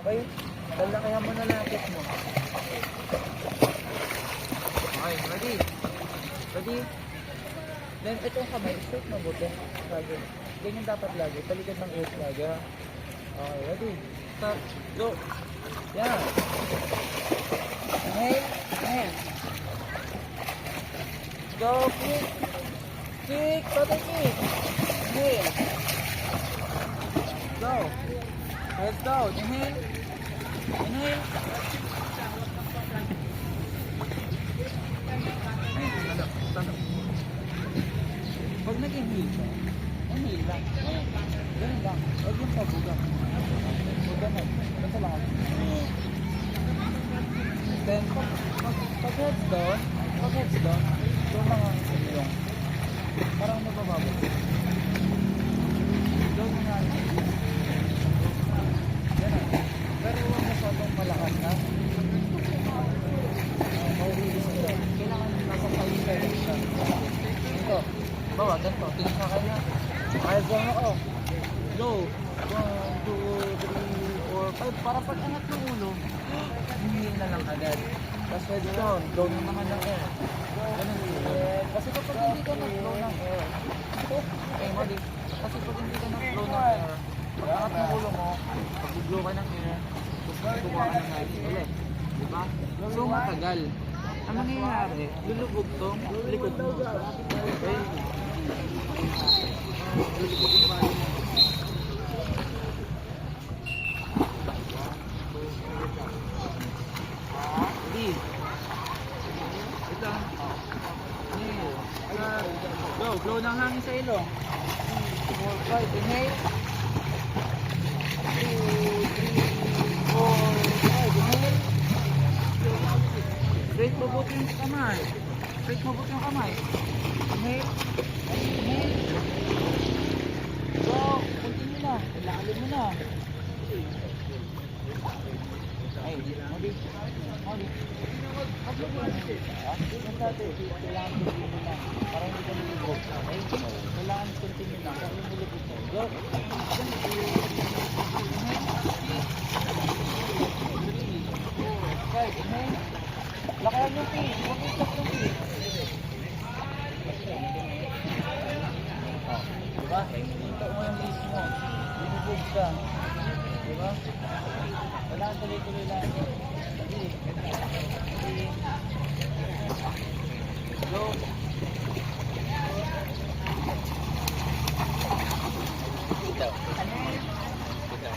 Okay, lalakihan mo na lapit mo. Okay, ready? Ready? Then, itong kamay, straight mo buti. Lagi. Ganyan dapat lagi. Talikod ng ears lagi, ha? Okay, ready? Start. Go. Yan. Inhale. Inhale. Go. Kick. Kick. Pati kick. Inhale. Go. Head down. Inhale. Inhale. Pag nag-inhale ka, inhale lang. Ganun lang. Huwag yung pabuga. Huwag ganun. Basta lang. Then, pag heads down, yung mga yung parang nabababot. Doon nga. Ganun. Pero huwag masyadong malakas na. Mauwilis ito. Kailangan nasa side direction. Ito. Bawa, ganito. Tingin ka kaya. Kaya dyan ako. Low. 1, 2, 3, 4, 5. Para pag angat ng ulo, hinihil na lang agad. Tapos pwede doon. Blow na naman ng air. Ganun din. Kasi kapag hindi ka nag-blow ng air, okay, mali. Kasi pag hindi ka nag-blow ng air, pag angat ng ulo mo, pag blow ka ng air, tapos tuwa ka ng air ulit. Diba? So matagal. Ang nangyayari, lulubog tong likod mo. Okay? Lulubog yung bali mo. Ready? Ito. Inhale. Go. Blow ng hangin sa ilong. 4, 5. Inhale. 2, 3, 4, 5. Inhale. Straight mabuti yung kamay. Straight mabuti yung kamay. Inhale. Inhale. Go. Continue na. Ilalim mo na. Ay, mali. Mali. Yung dati, kailangan continue na. Para hindi ka nilibog. Okay? Kailangan continue na. Kaya yung nilibog mo. Go. Inhale. Lakayan yung feet. Huwag i-stop yung feet. Diba? Hinto mo yung leash mo. Binubog ka. Diba? Kailangan tuloy-tuloy lang. Ready? Ready? Go! Ito. Ito.